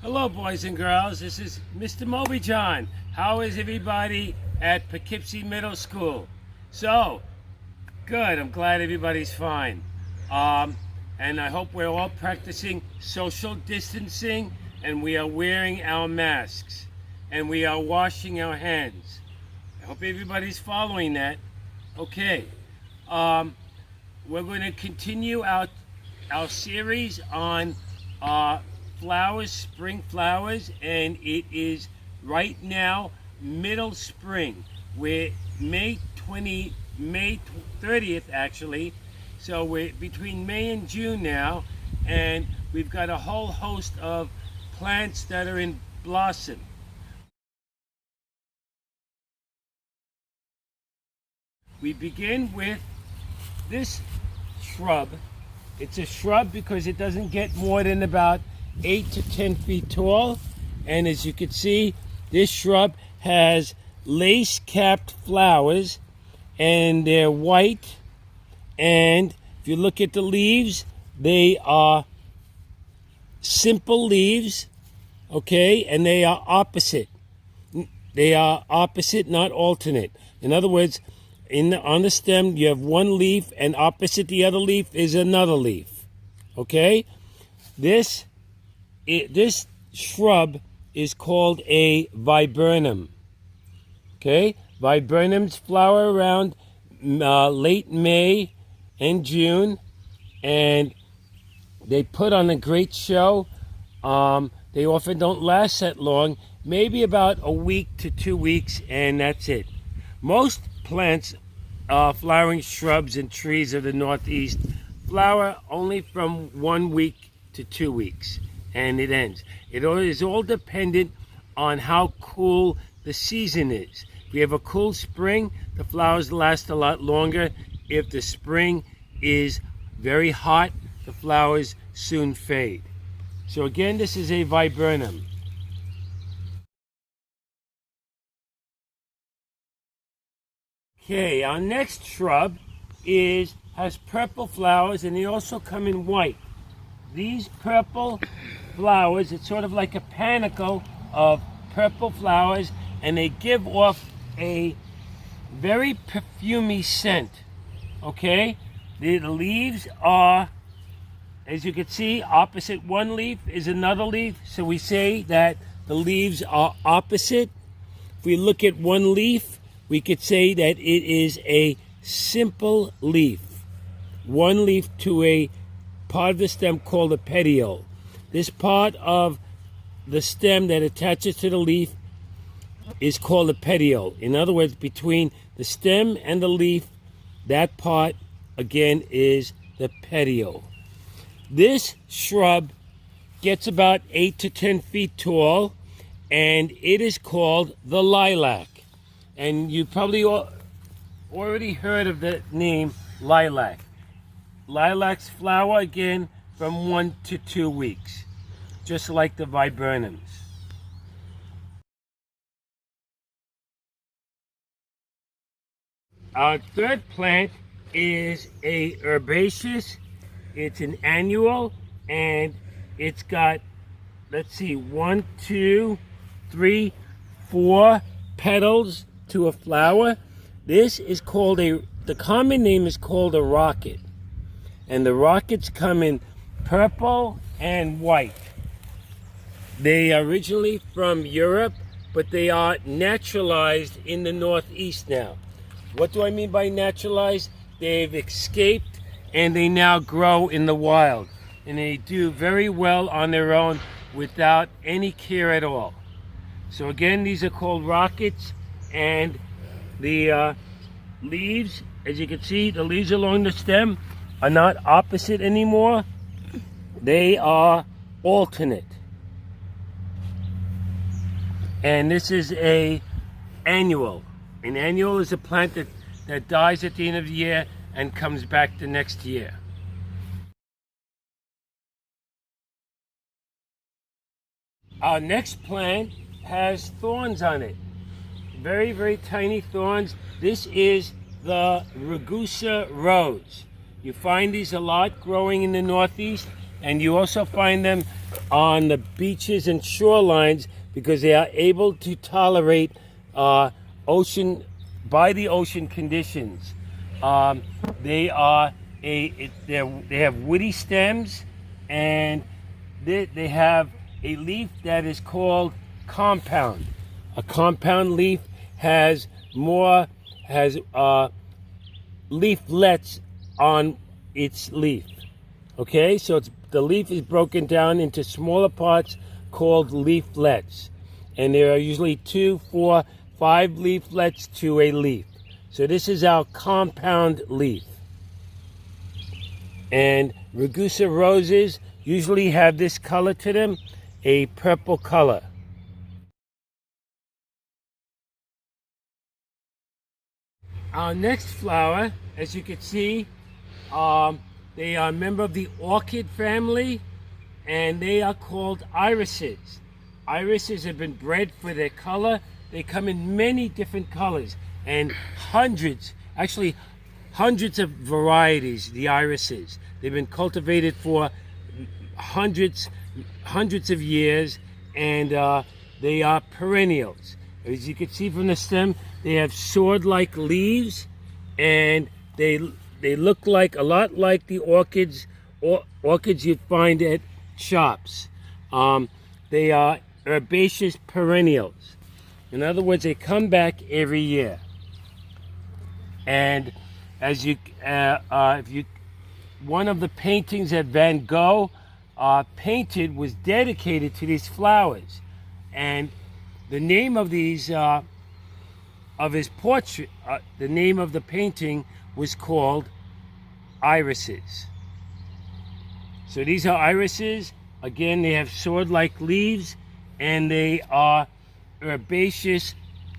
Hello, boys and girls. This is Mr. Moby John. How is everybody at Poughkeepsie Middle School? So, good. I'm glad everybody's fine. And I hope we're all practicing social distancing and we are wearing our masks and we are washing our hands. I hope everybody's following that. Okay. We're going to continue our series on flowers, spring flowers, and it is right now middle spring. We're May 30th actually, so we're between May and June now, and we've got a whole host of plants that are in blossom. We begin with this shrub. It's a shrub because it doesn't get more than about 8 to 10 feet tall, and as you can see, this shrub has lace-capped flowers and they're white, and if you look at the leaves, they are simple leaves, okay, and they are opposite. They are opposite, not alternate. In other words, on the stem you have one leaf, and opposite the other leaf is another leaf, okay? This shrub is called a viburnum. Okay, viburnums flower around late May and June, and they put on a great show. They often don't last that long, maybe about a week to 2 weeks, and that's it. Most plants, flowering shrubs and trees of the Northeast, flower only from 1 week to 2 weeks. And it ends. It is all dependent on how cool the season is. If we have a cool spring, the flowers last a lot longer. If the spring is very hot, the flowers soon fade. So again, this is a viburnum. Okay, our next shrub has purple flowers, and they also come in white. These purple flowers, it's sort of like a panicle of purple flowers, and they give off a very perfumey scent, okay? The leaves are, as you can see, opposite one leaf is another leaf, so we say that the leaves are opposite. If we look at one leaf, we could say that it is a simple leaf. One leaf to a part of the stem called a petiole. This part of the stem that attaches to the leaf is called a petiole. In other words, between the stem and the leaf, that part again is the petiole. This shrub gets about 8 to 10 feet tall, and it is called the lilac. And you probably already heard of the name lilac. Lilacs flower again from 1 to 2 weeks, just like the viburnums. Our third plant is a herbaceous. It's an annual, and it's got, let's see, 1, 2, 3, 4 petals to a flower. This is called the common name is called a rocket. And the rockets come in purple and white. They are originally from Europe, but they are naturalized in the Northeast now. What do I mean by naturalized? They've escaped and they now grow in the wild. And they do very well on their own without any care at all. So again, these are called rockets, and the leaves, as you can see, the leaves along the stem are not opposite anymore. They are alternate. And this is an annual. An annual is a plant that dies at the end of the year and comes back the next year. Our next plant has thorns on it. Very, very tiny thorns. This is the Rugosa rose. You find these a lot growing in the Northeast. and you also find them on the beaches and shorelines because they are able to tolerate ocean conditions. They have woody stems, and they have a leaf that is called compound. A compound leaf has leaflets on its leaf. Okay, so the leaf is broken down into smaller parts called leaflets, and there are usually 2, 4, 5 leaflets to a leaf. So this is our compound leaf. And Rugosa roses usually have this color to them, a purple color. Our next flower, as you can see, they are a member of the orchid family, and they are called irises. Irises have been bred for their color. They come in many different colors and hundreds of varieties, the irises. They've been cultivated for hundreds of years, and they are perennials. As you can see from the stem, they have sword-like leaves, and they look like a lot like the orchids you'd find at shops. They are herbaceous perennials. In other words, they come back every year. And as one of the paintings that Van Gogh painted was dedicated to these flowers, and the name of his portrait, the name of the painting was called Irises. So these are irises. Again, they have sword-like leaves, and they are herbaceous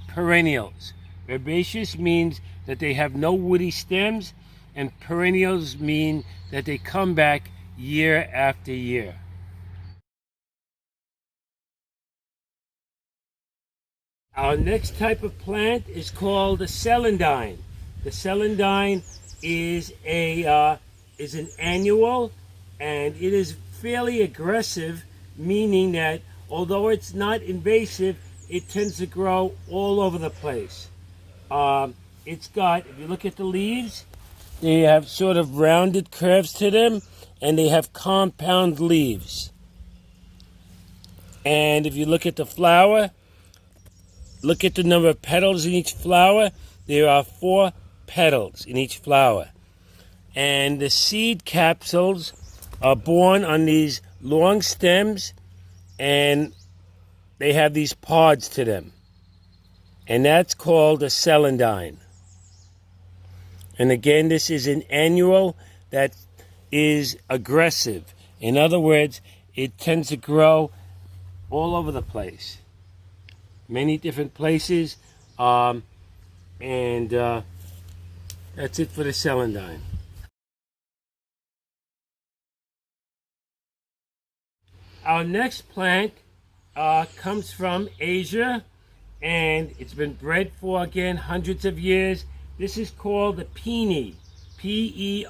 perennials. Herbaceous means that they have no woody stems, and perennials mean that they come back year after year. Our next type of plant is called the celandine. The celandine is an annual, and it is fairly aggressive, meaning that although it's not invasive, it tends to grow all over the place. It's got, if you look at the leaves, they have sort of rounded curves to them, and they have compound leaves. And if you look at the flower, look at the number of petals in each flower. There are 4 petals in each flower. And the seed capsules are borne on these long stems, and they have these pods to them. And that's called a celandine. And again, this is an annual that is aggressive. In other words, it tends to grow all over the place. Many different places. And that's it for the celandine. Our next plant comes from Asia, and it's been bred for, again, hundreds of years. This is called the peony, Peony.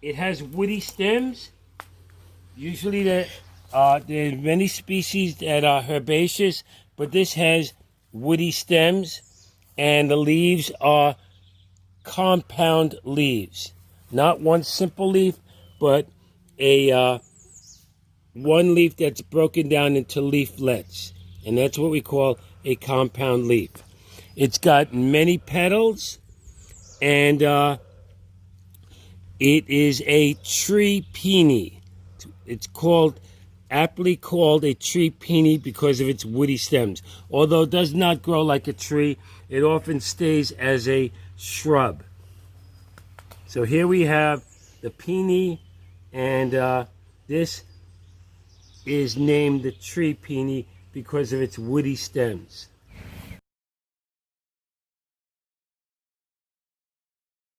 It has woody stems. Usually there are many species that are herbaceous, but this has woody stems, and the leaves are compound leaves. Not one simple leaf, but one leaf that's broken down into leaflets, and that's what we call a compound leaf. It's got many petals, and it is a tree peony. It's aptly called a tree peony because of its woody stems. Although it does not grow like a tree, it often stays as a shrub. So here we have the peony, and this is named the tree peony because of its woody stems.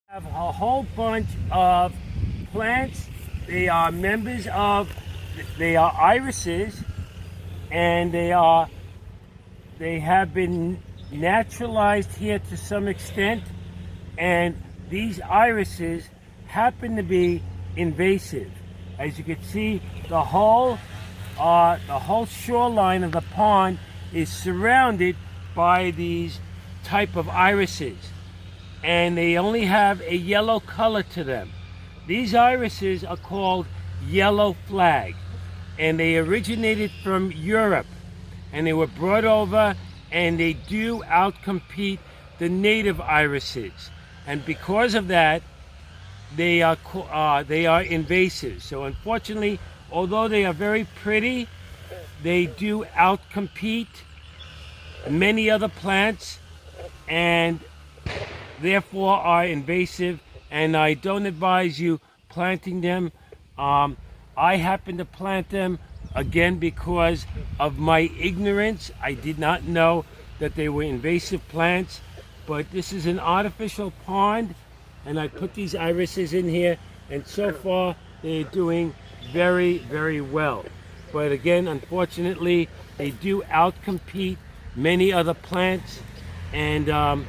We have a whole bunch of plants. They are irises, and they have been naturalized here to some extent, and these irises happen to be invasive. As you can see, the whole shoreline of the pond is surrounded by these type of irises, and they only have a yellow color to them. These irises are called yellow flag, and they originated from Europe, and they were brought over, and they do outcompete the native irises, and because of that, they are invasive. So unfortunately, although they are very pretty, they do outcompete many other plants, and therefore are invasive, and I don't advise you planting them. I happen to plant them again because of my ignorance. I did not know that they were invasive plants, but this is an artificial pond, and I put these irises in here, and so far they're doing very, very well. But again, unfortunately, they do outcompete many other plants, and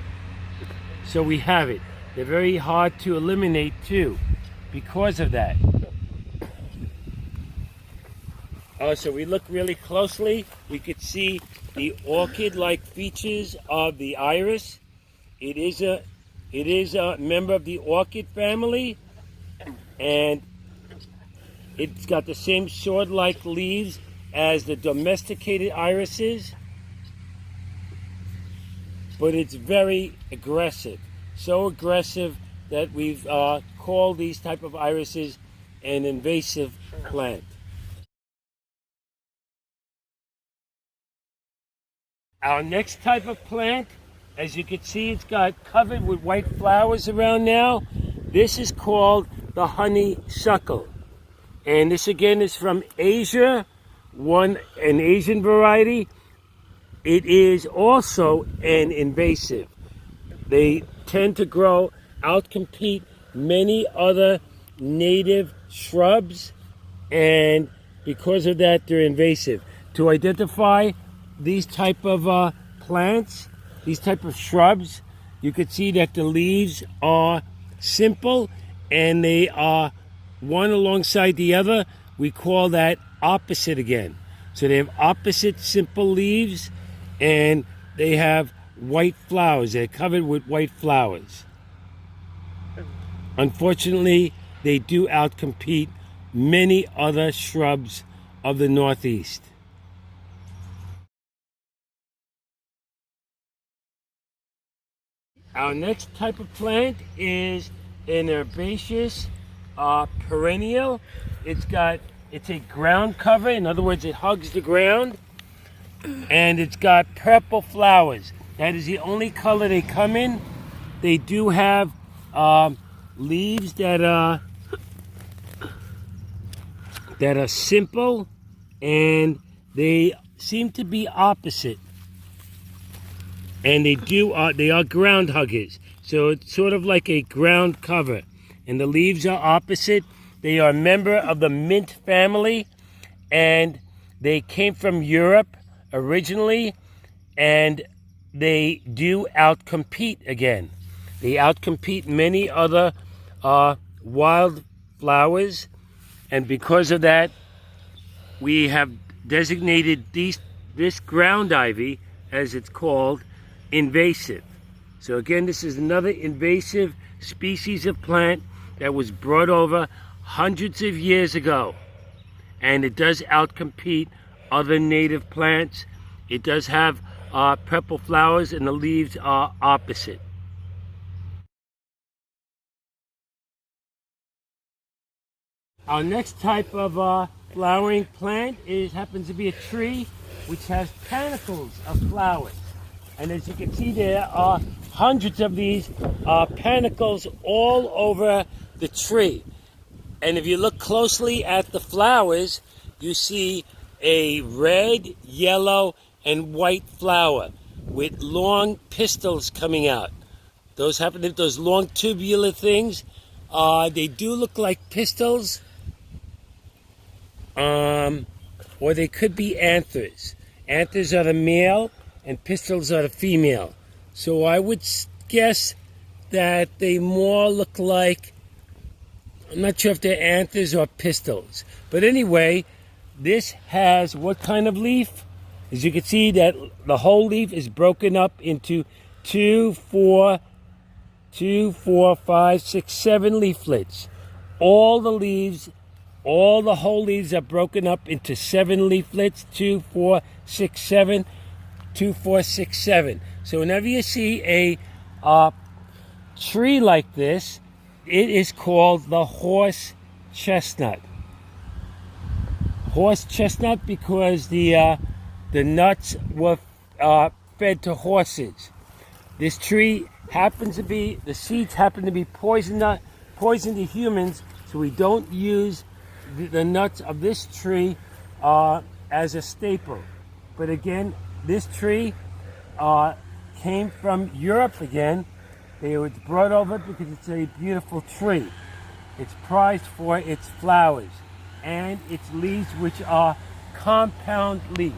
so we have it. They're very hard to eliminate too because of that. So we look really closely, we could see the orchid-like features of the iris. It is a member of the orchid family, and it's got the same sword-like leaves as the domesticated irises, but it's very aggressive. So aggressive that we've called these type of irises an invasive plant. Our next type of plant, as you can see, it's got covered with white flowers around now. This is called the honeysuckle. And this again is from Asia, an Asian variety. It is also an invasive. They tend to outcompete many other native shrubs, and because of that, they're invasive. To identify these type of plants, these type of shrubs, you can see that the leaves are simple and they are one alongside the other. We call that opposite again. So they have opposite simple leaves, and they have white flowers. They're covered with white flowers. Unfortunately, they do outcompete many other shrubs of the Northeast. Our next type of plant is an herbaceous perennial. It's a ground cover. In other words, it hugs the ground, and it's got purple flowers. That is the only color they come in. They do have leaves that are simple, and they seem to be opposite. And they are ground huggers. So it's sort of like a ground cover. And the leaves are opposite. They are a member of the mint family, and they came from Europe originally, and they do outcompete again. They outcompete many other wild flowers, and because of that, we have designated this ground ivy, as it's called, invasive. So again, this is another invasive species of plant that was brought over hundreds of years ago, and it does outcompete other native plants. It does have purple flowers, and the leaves are opposite. Our next type of flowering plant happens to be a tree which has panicles of flowers. And as you can see, there are hundreds of these panicles all over the tree. And if you look closely at the flowers, you see a red, yellow, and white flower with long pistils coming out. Those long tubular things. They do look like pistils, or they could be anthers. Anthers are the male, and pistils are the female. So I would guess that they more look like I'm not sure if they're anthers or pistils. But anyway, this has what kind of leaf? As you can see, that the whole leaf is broken up into 2, 4, 5, 6, 7 leaflets. All the leaves, all the whole leaves are broken up into 7 leaflets. 2, 4, 6, 7. 2, 4, 6, 7. So whenever you see a tree like this, it is called the horse chestnut. Horse chestnut because the nuts were fed to horses. This tree happens to be, the seeds happen to be poison to humans, so we don't use the nuts of this tree as a staple. But again, this tree came from Europe again. They were brought over because it's a beautiful tree. It's prized for its flowers and its leaves, which are compound leaf.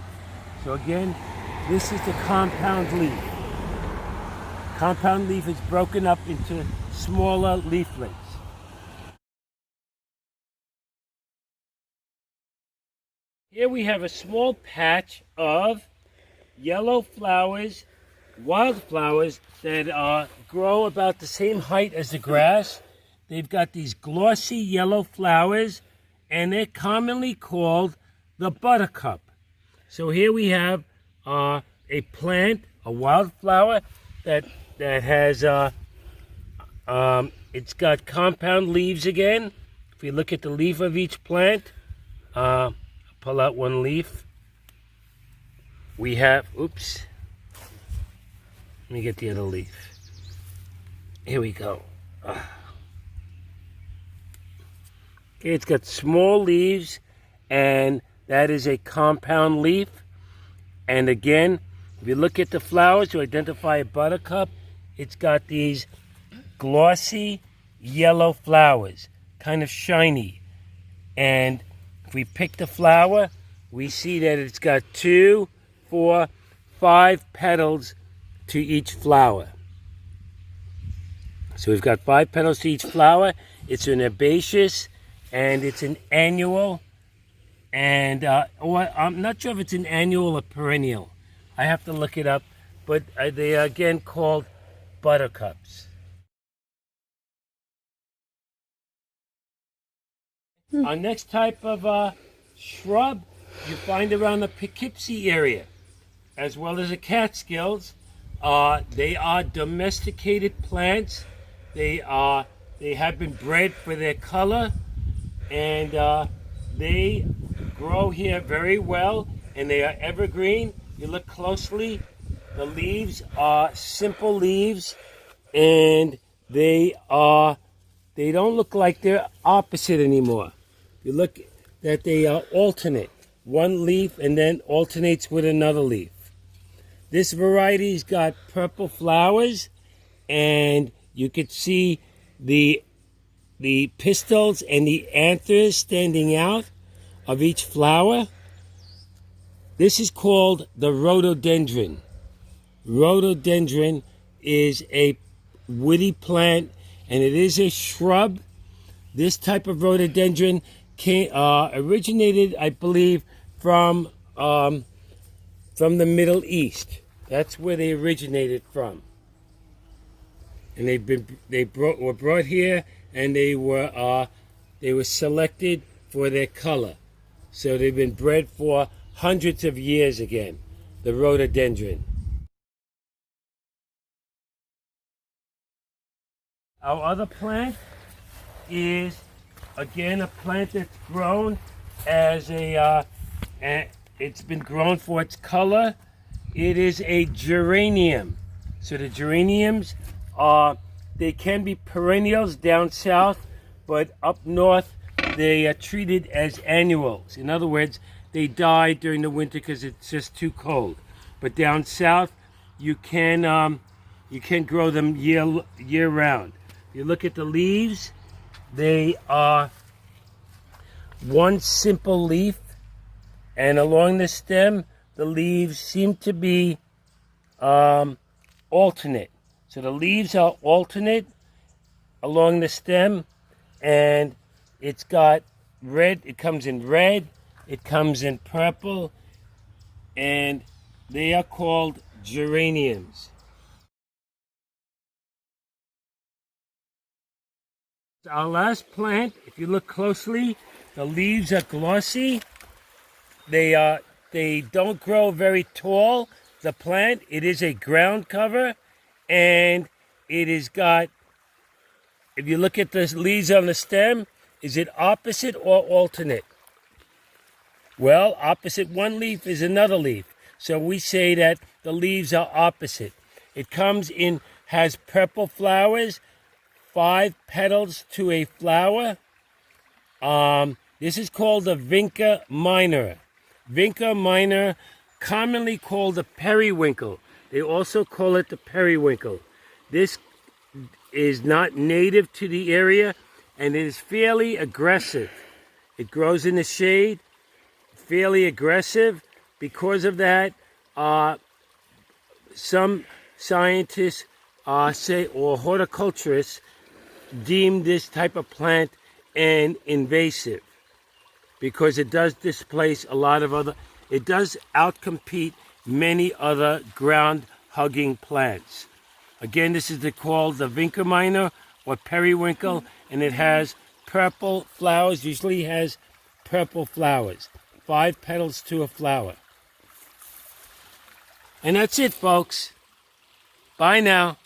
So again, this is the compound leaf. Compound leaf is broken up into smaller leaflets. Here we have a small patch of yellow flowers, wildflowers that grow about the same height as the grass. They've got these glossy yellow flowers, and they're commonly called the buttercup. So here we have a plant, a wildflower that has it's got compound leaves again. If you look at the leaf of each plant, I'll pull out one leaf. We have, oops, let me get the other leaf. Here we go. Okay, it's got small leaves, and that is a compound leaf. And again, if you look at the flowers to identify a buttercup, it's got these glossy yellow flowers, kind of shiny. And if we pick the flower, we see that it's got 2, 4, 5 petals to each flower. So we've got 5 petals to each flower. It's an herbaceous, and it's an annual, and or I'm not sure if it's an annual or perennial. I have to look it up, but they are again called buttercups. Our next type of shrub you find around the Poughkeepsie area, as well as the Catskills. They are domesticated plants. They have been bred for their color, and they grow here very well, and they are evergreen. You look closely, the leaves are simple leaves, and they don't look like they're opposite anymore. You look that they are alternate. One leaf and then alternates with another leaf. This variety's got purple flowers, and you could see the pistils and the anthers standing out of each flower. This is called the rhododendron. Rhododendron is a woody plant, and it is a shrub. This type of rhododendron originated, I believe, from the Middle East. That's where they originated from. And were brought here, and they were selected for their color. So they've been bred for hundreds of years again, the rhododendron. Our other plant is, again, a plant that's grown as it's been grown for its color. It is a geranium. So the geraniums they can be perennials down south, but up north they are treated as annuals. In other words, they die during the winter because it's just too cold. But down south, you can grow them year round. You look at the leaves; they are one simple leaf, and along the stem, the leaves seem to be alternate. So the leaves are alternate along the stem, and It's got red, it comes in red, it comes in purple, and they are called geraniums. Our last plant, if you look closely, the leaves are glossy. They don't grow very tall. The plant, it is a ground cover, and it has got, if you look at the leaves on the stem, is it opposite or alternate? Well, opposite one leaf is another leaf. So we say that the leaves are opposite. It comes in, has purple flowers, 5 petals to a flower. This is called the Vinca minor. Vinca minor, commonly called the periwinkle. They also call it the periwinkle. This is not native to the area, and it is fairly aggressive. It grows in the shade, fairly aggressive. Because of that, some scientists say, or horticulturists, deem this type of plant an invasive because it does displace a lot of other, it does outcompete many other ground-hugging plants. Again, this is called the Vinca minor or periwinkle, and it has purple flowers, usually has purple flowers, 5 petals to a flower. And that's it, folks. Bye now.